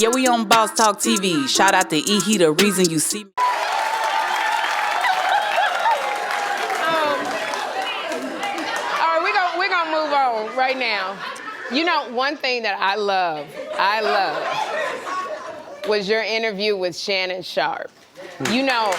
Yeah, we on Boss Talk TV. Shout out to E. He the reason you see me. All right, we're gonna move on right now. You know, one thing that I love was your interview with Shannon Sharpe. You know,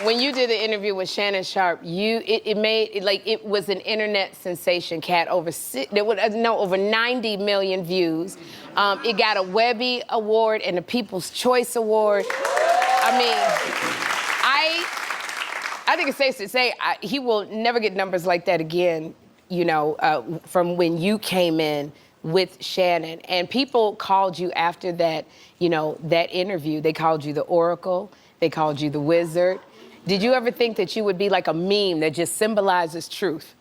when you did the interview with Shannon Sharpe, it was an internet sensation, Katt. Over 90 million views. It got a Webby Award and a People's Choice Award. I mean, I think it's safe to say he will never get numbers like that again, you know, from when you came in with Shannon. And people called you after that, you know, that interview. They called you the Oracle. They called you the Wizard. Did you ever think that you would be like a meme that just symbolizes truth?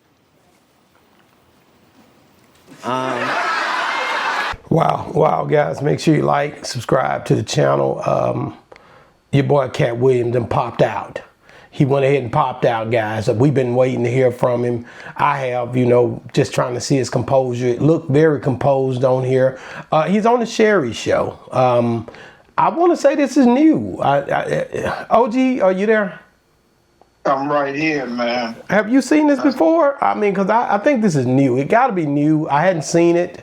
Wow, guys, make sure you like, subscribe to the channel. Your boy Katt Williams done popped out. He went ahead and popped out, guys. We've been waiting to hear from him. I have, you know, just trying to see his composure. It looked very composed on here. He's on the Sherry Show. I want to say this is new. OG, are you there? I'm right here, man. Have you seen this before? I mean, because I think this is new. It got to be new. I hadn't seen it.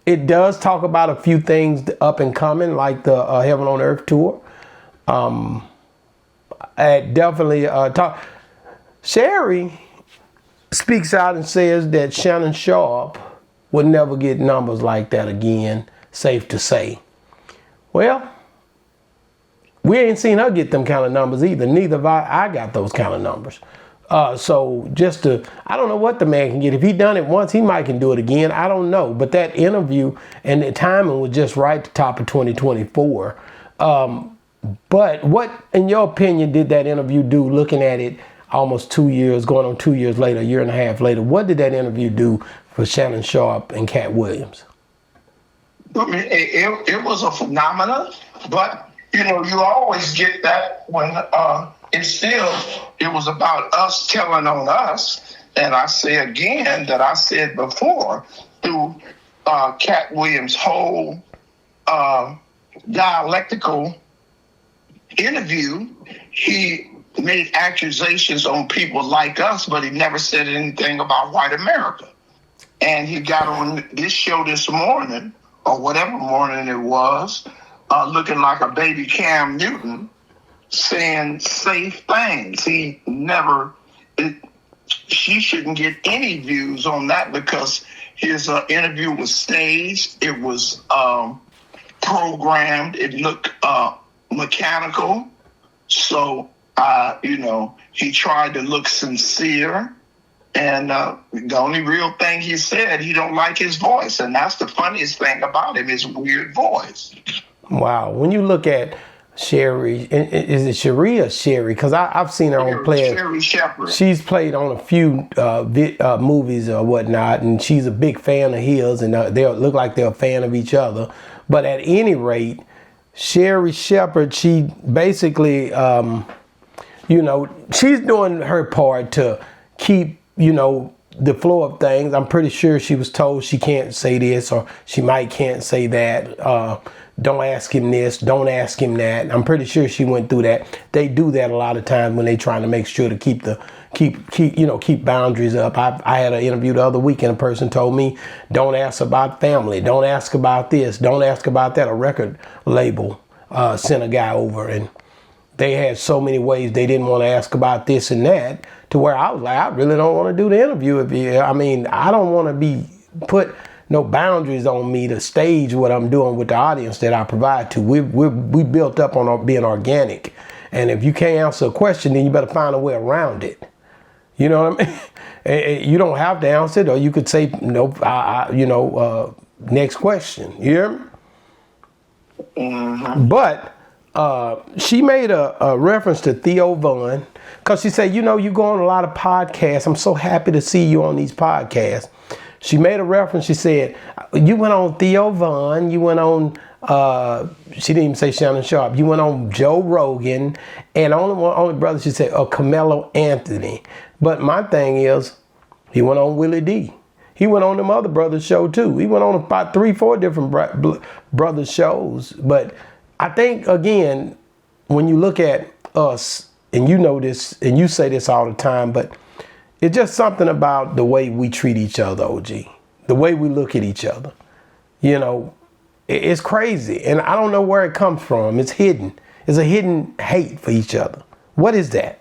It does talk about a few things up and coming, like the Heaven on Earth tour. Definitely Sherry speaks out and says that Shannon Sharpe would never get numbers like that again, safe to say. Well, we ain't seen her get them kind of numbers either. Neither have I got those kind of numbers. So I don't know what the man can get. If he done it once, he might can do it again. I don't know. But that interview and the timing was just right at the top of 2024. But what, in your opinion, did that interview do, looking at it almost 2 years, going on 2 years later, a year and a half later? What did that interview do for Shannon Sharpe and Katt Williams? I mean, it was a phenomenon, but, you know, you always get that when it was about us telling on us. And I say again that I said before, through Katt Williams' whole dialectical interview, he made accusations on people like us, but he never said anything about white America. And he got on this show this morning, or whatever morning it was, looking like a baby Cam Newton, saying safe things. She shouldn't get any views on that because his interview was staged. It was programmed. It looked mechanical. So, you know, he tried to look sincere. And the only real thing he said, he don't like his voice. And that's the funniest thing about him, his weird voice. Wow. When you look at Sherry, is it Sherry or Sherry? Because I've seen her on play. Sherry Shepherd. She's played on a few movies or whatnot, and she's a big fan of his, and they look like they're a fan of each other. But at any rate, Sherry Shepherd, she basically, you know, she's doing her part to keep, you know, the flow of things. I'm pretty sure she was told she can't say this, or she can't say that. Don't ask him this, don't ask him that. I'm pretty sure she went through that. They do that a lot of times when they trying to make sure to keep boundaries up. I had an interview the other week and a person told me, don't ask about family, don't ask about this, don't ask about that. A record label sent a guy over, and they had so many ways they didn't want to ask about this and that, to where I was like, I really don't want to do the interview. I don't want to be put no boundaries on me to stage what I'm doing with the audience that I provide to. We built up on being organic. And if you can't answer a question, then you better find a way around it. You know what I mean? You don't have to answer it, or you could say, nope, next question. You hear me? Mm-hmm. But she made a reference to Theo Von, because she said, you know, you go on a lot of podcasts. I'm so happy to see you on these podcasts. She made a reference. She said, you went on Theo Von, you went on, she didn't even say Shannon Sharpe, you went on Joe Rogan, and only brother she said, Carmelo Anthony. But my thing is, he went on Willie D. He went on them other brothers' show too. He went on about 3-4 different brothers' shows. But I think, again, when you look at us, and you know this, and you say this all the time, but it's just something about the way we treat each other, OG. The way we look at each other. You know, it's crazy. And I don't know where it comes from. It's hidden. It's a hidden hate for each other. What is that?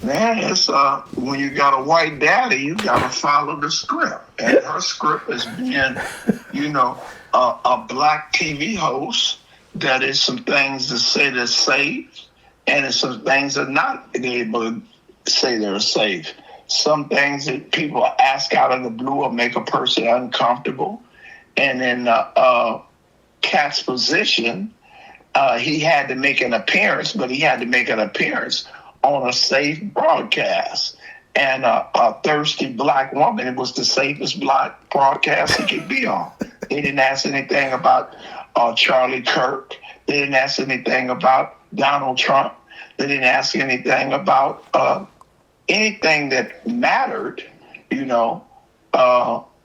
Man, it's when you got a white daddy, you gotta follow the script. And her script is being, you know, a black TV host that is some things that say they're safe, and it's some things that not able to say they're safe. Some things that people ask out of the blue or make a person uncomfortable. And in Katt's position, he had to make an appearance, but he had to make an appearance on a safe broadcast. And a thirsty black woman, it was the safest black broadcast he could be on. They didn't ask anything about Charlie Kirk. They didn't ask anything about Donald Trump. They didn't ask anything about anything that mattered, you know.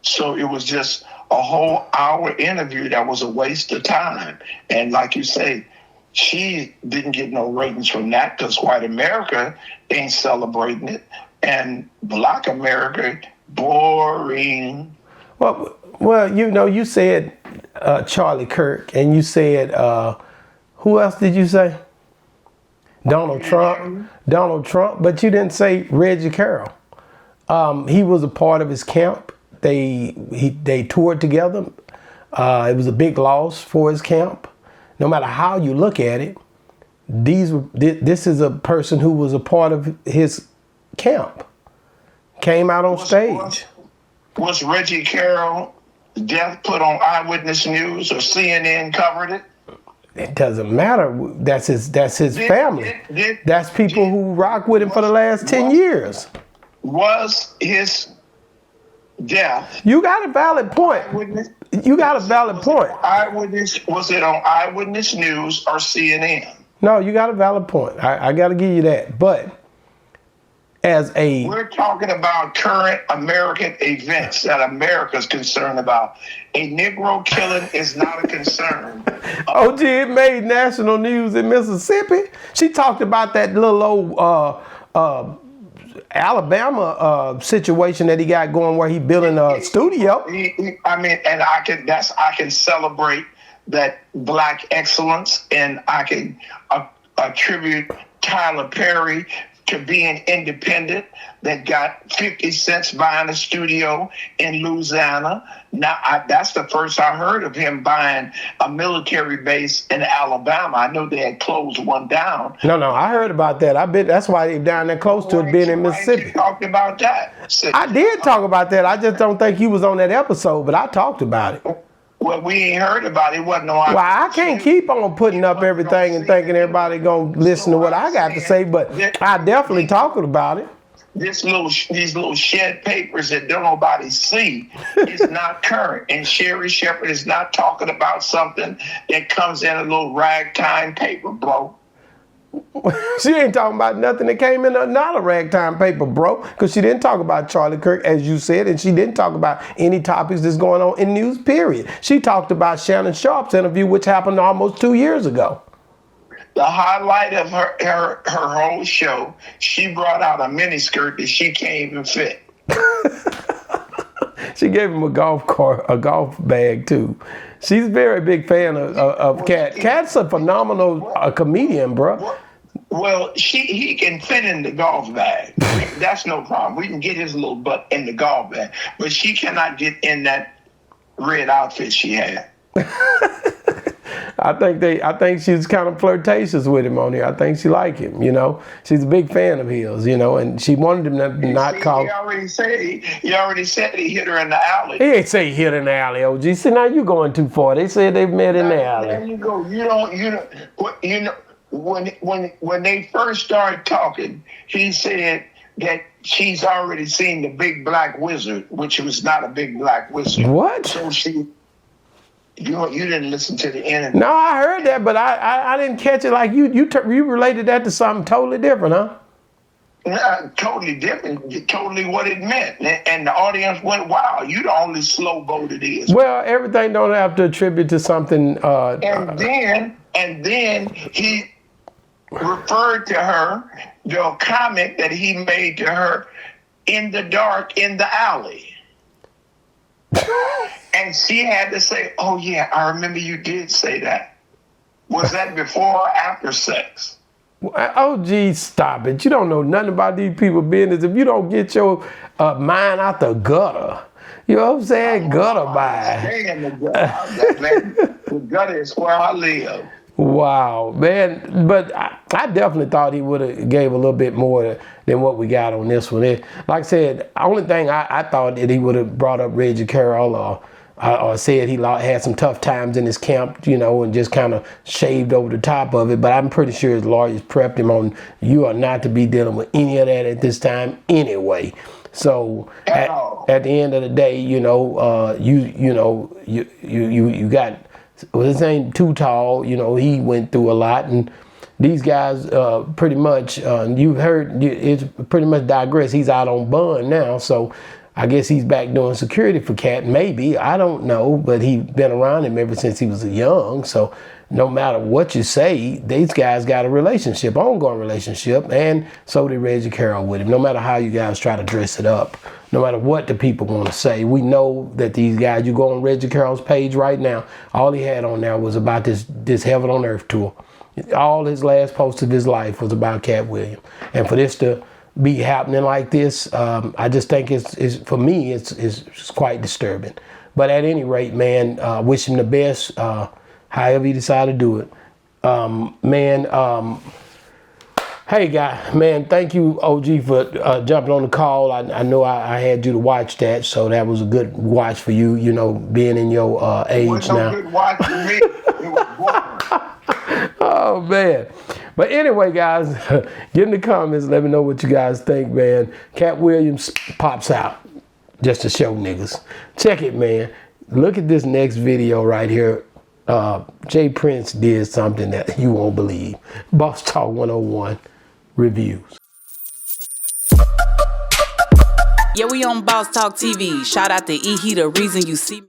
So it was just a whole hour interview that was a waste of time. And like you say, she didn't get no ratings from that because white America ain't celebrating it. And black America, boring. Well, you know, you said Charlie Kirk, and you said, who else did you say? Donald Trump, but you didn't say Reggie Carroll. He was a part of his camp. They toured together. It was a big loss for his camp. No matter how you look at it, this is a person who was a part of his camp. Came out on stage. Was Reggie Carroll death put on Eyewitness News or CNN covered it? It doesn't matter. That's his family. That's people who rock with him for the last 10 years. Was his death? You got a valid point. You got a valid point. Was it on Eyewitness News or CNN? No, you got a valid point. I got to give you that. But we're talking about current American events that America's concerned about. A Negro killing is not a concern. OG, it made national news in Mississippi. She talked about that little old Alabama situation that he got going where he building a studio. I can celebrate that black excellence, and I can attribute Tyler Perry to being independent, that got 50 cents buying a studio in Louisiana. Now, that's the first I heard of him buying a military base in Alabama. I know they had closed one down. No, I heard about that. I bet that's why they down there close to it being in Mississippi. You talked about that. I did talk about that. I just don't think he was on that episode, but I talked about it. Well, we ain't heard about it. It wasn't no. Well, I can't keep on putting up everything and thinking everybody gonna listen to what I got to say, but I definitely talking about it. These little shed papers that don't nobody see is not current. And Sherry Shepherd is not talking about something that comes in a little ragtime paper, bro. She ain't talking about nothing that came in not a ragtime paper, bro, because she didn't talk about Charlie Kirk, as you said, and she didn't talk about any topics that's going on in news, period. She talked about Shannon Sharpe's interview, which happened almost 2 years ago. The highlight of her whole show, she brought out a miniskirt that she can't even fit. She gave him a golf bag too. She's a very big fan of Katt. Katt's a phenomenal comedian, bro. Well, he can fit in the golf bag. That's no problem. We can get his little butt in the golf bag, but she cannot get in that red outfit she had. I think she's kind of flirtatious with him on here. I think she like him, you know. She's a big fan of his, you know, and she wanted him to not call. He already said he hit her in the alley. He ain't say he hit her in the alley, OG. See, now you going too far. They said they met in the alley. There you go. You know, when they first started talking, he said that she's already seen the big black wizard, which was not a big black wizard. What? So you didn't listen to the interview. No, I heard that, but I didn't catch it like you related that to something totally different, huh? Totally different, totally what it meant. And the audience went, wow, you the only slow boat it is. Well, everything don't have to attribute to something. And then he referred to her, the comment that he made to her in the dark, in the alley. And she had to say, oh yeah, I remember you did say that. Was that before or after sex? Oh, geez, stop it. You don't know nothing about these people's business if you don't get your mind out the gutter. You know what I'm saying? Gutter mind. Stay in the gutter. The gutter is where I live. Wow, man. But I definitely thought he would have gave a little bit more than what we got on this one. Like I said, the only thing I thought that he would have brought up Reggie Carroll or said he had some tough times in his camp, you know, and just kind of shaved over the top of it. But I'm pretty sure his lawyers prepped him on, you are not to be dealing with any of that at this time anyway. So at the end of the day, you know, you got, well, this ain't too tall, you know, he went through a lot, and these guys pretty much, you've heard, it's pretty much digress. He's out on bond now, so I guess he's back doing security for Katt, maybe, I don't know, but he's been around him ever since he was young, so no matter what you say, these guys got a relationship, ongoing relationship, and so did Reggie Carroll with him, no matter how you guys try to dress it up. No matter what the people want to say, we know that these guys, you go on Reggie Carroll's page right now, all he had on there was about this Heaven on Earth tour. All his last post of his life was about Katt Williams. And for this to be happening like this, I just think it's for me, it's quite disturbing. But at any rate, man, wish him the best, however he decide to do it. Hey, guy, man, thank you, OG, for jumping on the call. I know I had you to watch that, so that was a good watch for you, you know, being in your age now. It was no good watch for me. It was boring. Oh, man. But anyway, guys, get in the comments. Let me know what you guys think, man. Katt Williams pops out just to show niggas. Check it, man. Look at this next video right here. Jay Prince did something that you won't believe. Boss Talk 101 reviews. Yeah, we on Boss Talk TV. Shout out to E. He the reason you see me.